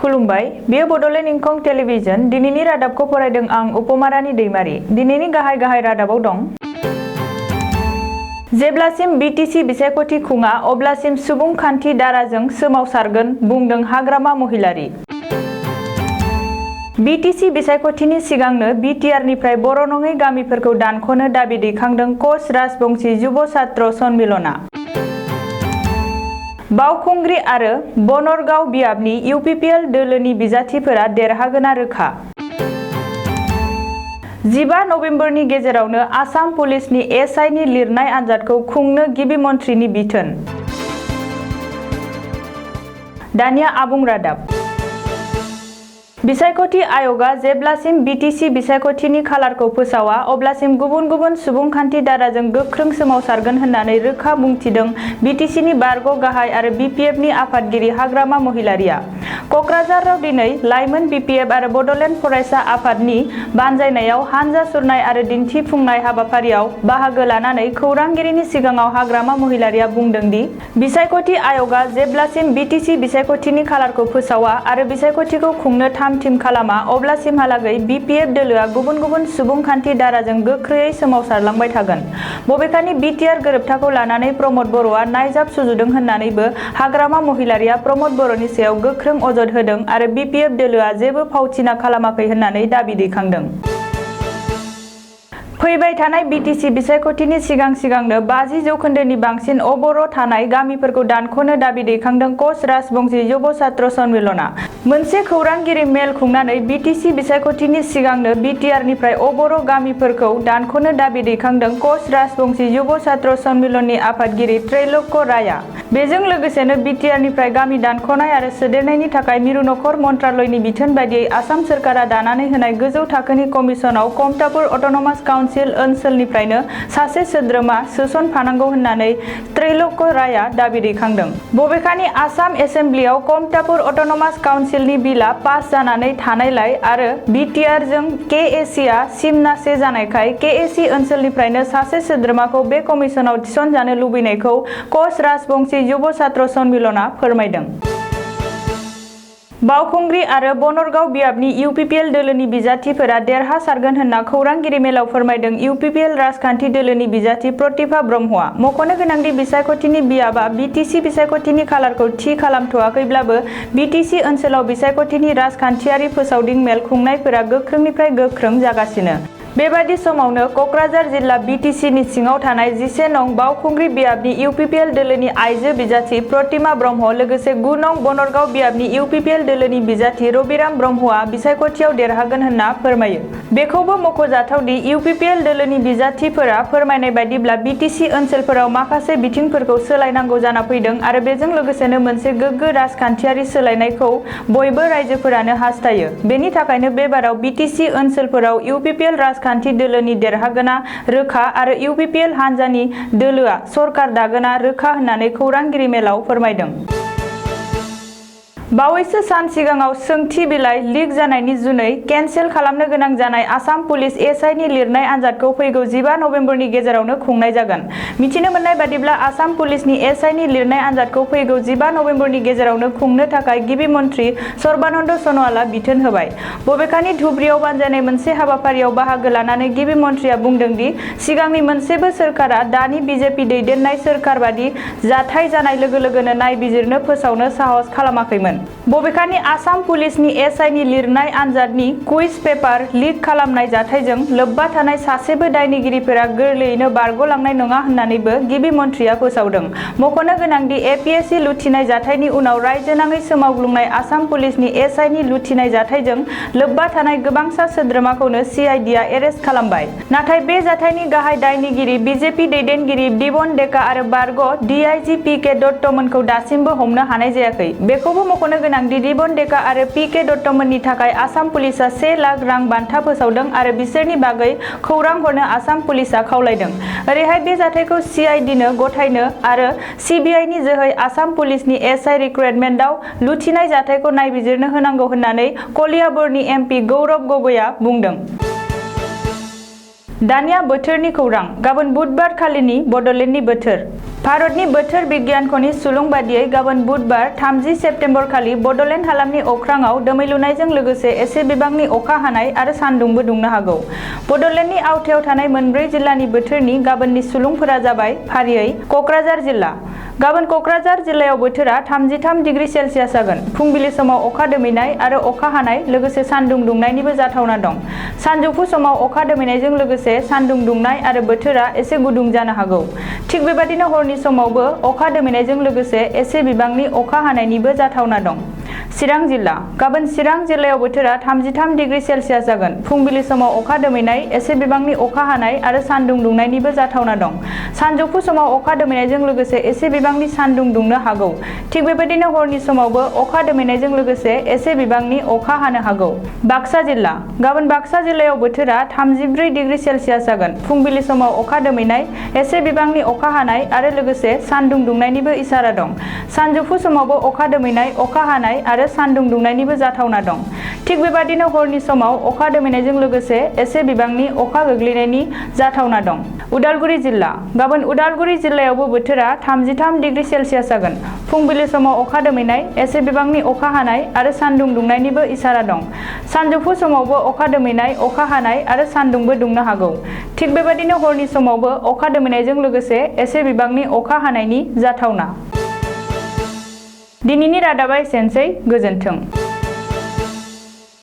खुलुमबाय बेयो बड'लेण्ड इंखं टेलिभिजन दिनैनि रादाबखौ फरायदों आं उपमारानि दैमारि। दिनैनि गाहाय रादाबाव दं। जेब्लासिम बिटिसि बिसायख'थि खुङा अब्लासिम सुबुंखान्थि दाराजों सोमावसारगोन बुंदों हाग्रामा महिलारि। बिटिसि बिसायख'थिनि सिगांनो बिटिआरनिफ्राय बर' नङै गामिफोरखौ दानख'नो दाबि दैखांदों कच राजबंशी युब छात्र सन्मिलना। बावखुंग्रि आरो बनरगाव बियाबनि इउपिपिएल दोलोनि बिजाथिफोरा देरहागोना रोखा। 15 नबेम्बरनि गेजेरावनो आसाम पुलिसनि एसआइनि लिरनाय आनजादखौ खुंनो गिबि मन्थ्रिनि बिथोन। दानिया आबुं रादाब। बिसायख'थि आय'गा जेब्लासिम बिटिसि बिसायख'थिनि खालारखौ फोसावा अब्लासिम गुबुन गुबुन सुबुंखान्थि दाराजों गोख्रों सोमावसारगोन होननानै रोखा बुंथिदों बिटिसिनि बारग' गाहाय आरो बिपिएफनि आफादगिरि हाग्रामा महिलारिया। क'क्राझाराव दिनै लाइमोन बिपिएफ आरो बड'लेण्ड फरायसा आफादनि बानजायनायाव हानजा सुरनाय आरो दिन्थिफुंनाय हाबाफारियाव बाहागो लानानै खौरांगिरिनि सिगाङाव हाग्रामा महिलारिया बुंदों दि बिसायख'थि आय'गा जेब्लासिम बिटिसि बिसायख'थिनि खालारखौ फोसावा आरो बिसायख'थिखौ खुंनो थाम-थिम खालामा अब्लासिमहालागै बिपिएफ दोलोआ गुबुन गुबुन सुबुंखान्थि दाराजों गोख्रैयै सोमावसारलांबाय थागोन। बबेखानि बिटिआर गोरोबथाखौ लानानै प्रमद बर'आ नायजाब सुजुदों होननानैबो हाग्रामा महिलारिया प्रमद बर'नि सायाव गोख्रों अजद होदों आरो बिपिएफ दोलोआ जेबो फावथिना खालामाखै होननानै दाबि दैखांदों। फैबाय थानाय बिटिसि बिसायख'थिनि सिगांनो 50 जौखोन्दोनि बांसिन अबर' थानाय गामिफोरखौ दानख'नो दाबि दैखांदों कच राजबंशी युब छात्र सन्मिलना। मोनसे खौरांगिरि मेल खुंनानै बिटिसि बिसायख'थिनि सिगांनो बिटिआरनिफ्राय अबर' गामिफोरखौ दानख'नो दाबि दैखांदों कच राजबंशी युब छात्र सन्मिलननि आफादगिरि त्रैलोक्य रायआ। बेजों लोगोसेनो बिटिआरनिफ्राय गामि दानख'नाय आरो सोदेरनायनि थाखाय मिरु नखर मन्त्रालयनि बिथोन बायदियै आसाम सोरखारा दानानै होनाय गोजौ थाखोनि कमिसनाव कमतापुर अट'नमास काउन्सिल ओनसोलनिफ्रायनो सासे सोद्रोमा सोसनफानांगौ होननानै त्रैलोक्य रायआ दाबि दैखांदों। बबेखानि आसाम एसेम्ब्लियाव कमतापुर अट'नमास काउन्सिलनि बिलआ पास जानानै थानायलाय आरो बिटिआरजों केएसिआ सिमनासे जानायखाय केएसि ओनसोलनिफ्रायनो सासे सोद्रोमाखौ बे कमिसनाव थिसनजानो लुबैनायखौ कच राजबंशी युब छात्र सन्मिलना फोरमायदों। बावखुंग्रि आरो बनरगाव बियाबनि इउपिपिएल दोलोनि बिजाथिफोरा देरहासारगोन होनना खौरांगिरि मेलाव फोरमायदों इउपिपिएल राजखान्थि दोलोनि बिजाथि प्रतिभा ब्रह्मआ। मख'नो गोनांदि बिसायख'थिनि बियाबा बिटिसि बिसायख'थिनि खालारखौ थि खालामथ'वाखैब्लाबो बिटिसि ओनसोलाव बिसायख'थिनि राजखान्थियारि फोसावदिं मेल खुंनायफोरा गोख्रोंनिफ्राय गोख्रों जागासिनो। बेबादि समावनो क'क्राझार जिल्ला बिटिसिनि सिङाव थानाय 11 नं बावखुंग्रि बियाबनि इउपिपिएल दोलोनि आइजो बिजाथि प्रतिमा ब्रह्म लोगोसे 9 नं बनरगाव बियाबनि इउपिपिएल दोलोनि बिजाथि रबिराम ब्रह्मआ बिसायख'थियाव देरहागोन होनना फोरमायो। बेखौबो मख'जाथावदि इउपिपिएल दोलोनि बिजाथिफोरा फोरमायनाय बायदिब्ला बिटिसि ओनसोलफोराव माखासे बिथिंफोरखौ सोलायनांगौ जाना फैदों आरो बेजों लोगोसेनो मोनसे गोग्गो राजखान्थियारि सोलायनायखौ बयबो रायजोफोरानो हास्थायो। बेनि थाखायनो बेबाराव बिटिसि ओनसोलफोराव इउपिपिएल राजखान्थि दोलोनि देरहागोना रोखा आरो इउपिपिएल हान्जानि दोलोआ सरकार दागोना रोखा होननानै खौरांगिरि मेलाव फोरमायदों। बावैसो सान सिगाङाव सोंथि बिलाइ लिक जानायनि जुनै केन्सेल खालामनो गोनां जानाय आसाम पुलिस एसआइनि लिरनाय आनजादखौ फैगौ 15 नबेम्बरनि गेजेरावनो खुंनाय जागोन। मिथिनो मोननाय बादिब्ला आसाम पुलिसनि एसआइनि लिरनाय आनजादखौ फैगौ 15 नबेम्बरनि गेजेरावनो खुंनो थाखाय गिबि मन्थ्रि सर्बानन्द सन'वालआ बिथोन होबाय। बबेखानि धुबुरीयाव बानजायनाय मोनसे हाबाफारियाव बाहागो लानानै गिबि मन्थ्रिया बुंदों दि सिगांनि मोनसेबो सोरखारा दानि बिजेपि दैदेननाय सोरखार बादि जाथाय जानाय लोगो लोगोनो नायबिजिरनो फोसावनो साहस खालामाखैमोन। बबेखानि आसाम पुलिसनि एसआइनि लिरनाय आनजादनि कुइज पेपार लिक खालामनाय जाथायजों लोब्बा थानाय सासेबो दायनिगिरिफोरा गोरलैयैनो बारग'लांनाय नङा होननानैबो गिबि मन्थ्रिया फोसावदों। मख'नो गोनांदि एपिएससि लुथिनाय जाथायनि उनाव रायजोनाङै सोमावग्लुंनाय आसाम पुलिसनि एसआइनि लुथिनाय जाथायजों लोब्बा थानाय गोबांसा सोद्रोमाखौनो सिआइडिआ एरेस्ट खालामबाय। नाथाय बे जाथायनि गाहाय दायनिगिरि बिजेपि दैदेनगिरि दिबन डेका आरो बारग' डिआइजि पिके दत्तमोनखौ दासिमबो हमनो हानाय जायाखै। बेखौबो मख'नो गोनांदि दिबन डेका आरो पिके दत्तमोननि थाखाय आसाम पुलिसआ 1 लाख रां बान्था फोसावदों आरो बिसोरनि बागै खौरां हरनो आसाम पुलिसआ खावलायदों। ओरैहाय बे जाथायखौ सिआइडिनो गथायनो आरो सिबिआइनि जोहै आसाम पुलिसनि एसआइ रिक्रुटमेन्टआव लुथिनाय जाथायखौ नायबिजिरनो होनांगौ होननानै कलियाबरनि एमपि गौरब गगैआ बुंदों। दानिया बोथोरनि खौरां। गाबोन बुधबार खालिनि बड'लेण्डनि बोथोर। भारतनि बोथोर बिगियानख'नि सुलुं बादियै गाबोन बुधबार 30 सेप्तेम्बर खालि बड'लेण्ड हालामनि अख्राङाव दोमैलुनायजों लोगोसे एसे बिबांनि अखा हानाय आरो सान्दुंबो दुंनो हागौ। बड'लेण्डनि आवथायाव थानाय मोनब्रै जिल्लानि बोथोरनि गाबोननि सुलुंफोरा जाबाय फारियै क'क्राझार जिल्ला। गाबोन क'क्राझार जिल्लायाव बोथोरा 33 डिग्री सेलसियास जागोन। फुंबिलि समाव अखा दोमैनाय आरो अखा हानाय लोगोसे सान्दुं दुंनायनिबो जाथावना दं। सानजौफु समाव अखा दोमैनायजों लोगोसे सान्दुं दुंनाय आरो बोथोरा एसे गुदुं जानो हागौ। थिग बेबादिनो हरनि समावबो अखा दोमैनायजों लोगोसे एसे बिबांनि अखा हानायनिबो जाथावना दं। चिरां जिल्ला गाबोन चिरां जिल्लायाव बोथोरा 33 डिग्री सेलसियास जागोन। फुंबिलि समाव अखा दोमैनाय, एसे बिबांनि अखा हानाय आरो सान्दुं दुंनायनिबो जाथावना दं। सानजौफु समाव अखा दोमैनायजों लोगोसे एसे बिबांनि सान्दुं दुंनो हागौ। थिग बेबायदिनो हरनि समावबो अखा दोमैनायजों लोगोसे एसे बिबांनि अखा हानो हागौ। बाक्सा जिल्ला गाबोन बाक्सा जिल्लायाव बोथोरा 34 डिग्री सेलसियास जागोन। फुंबिलि समाव अखा दोमैनाय, एसे बिबांनि अखा हानाय आरो लोगोसे सान्दुं दुंनायनिबो इसारा दं। सानजौफु समावबो अखा दोमैनाय, अखा हानाय आरो सान्दुं दुंनायनिबो जाथावना दं। थिग बेबादिनो हरनि समाव अखा दोमैनायजों लोगोसे एसे बिबांनि अखा गोग्लैनायनि जाथावना दं। उदालगुरि जिल्ला गाबोन उदालगुरि जिल्लायावबो बोथोरा 33 डिग्री सेलसियास जागोन। फुंबिलि समाव अखा दोमैनाय, एसे बिबांनि अखा हानाय आरो सान्दुं दुंनायनिबो इसारा दं। सानजौफु समावबो अखा दोमैनाय, अखा हानाय आरो सान्दुंबो दुंनो हागौ। थिग बेबादिनो हरनि समावबो अखा दोमैनायजों लोगोसे एसे बिबांनि अखा हानायनि जाथावना। दिनैनि रादाबा एसेनोसै। गोजोन्थों।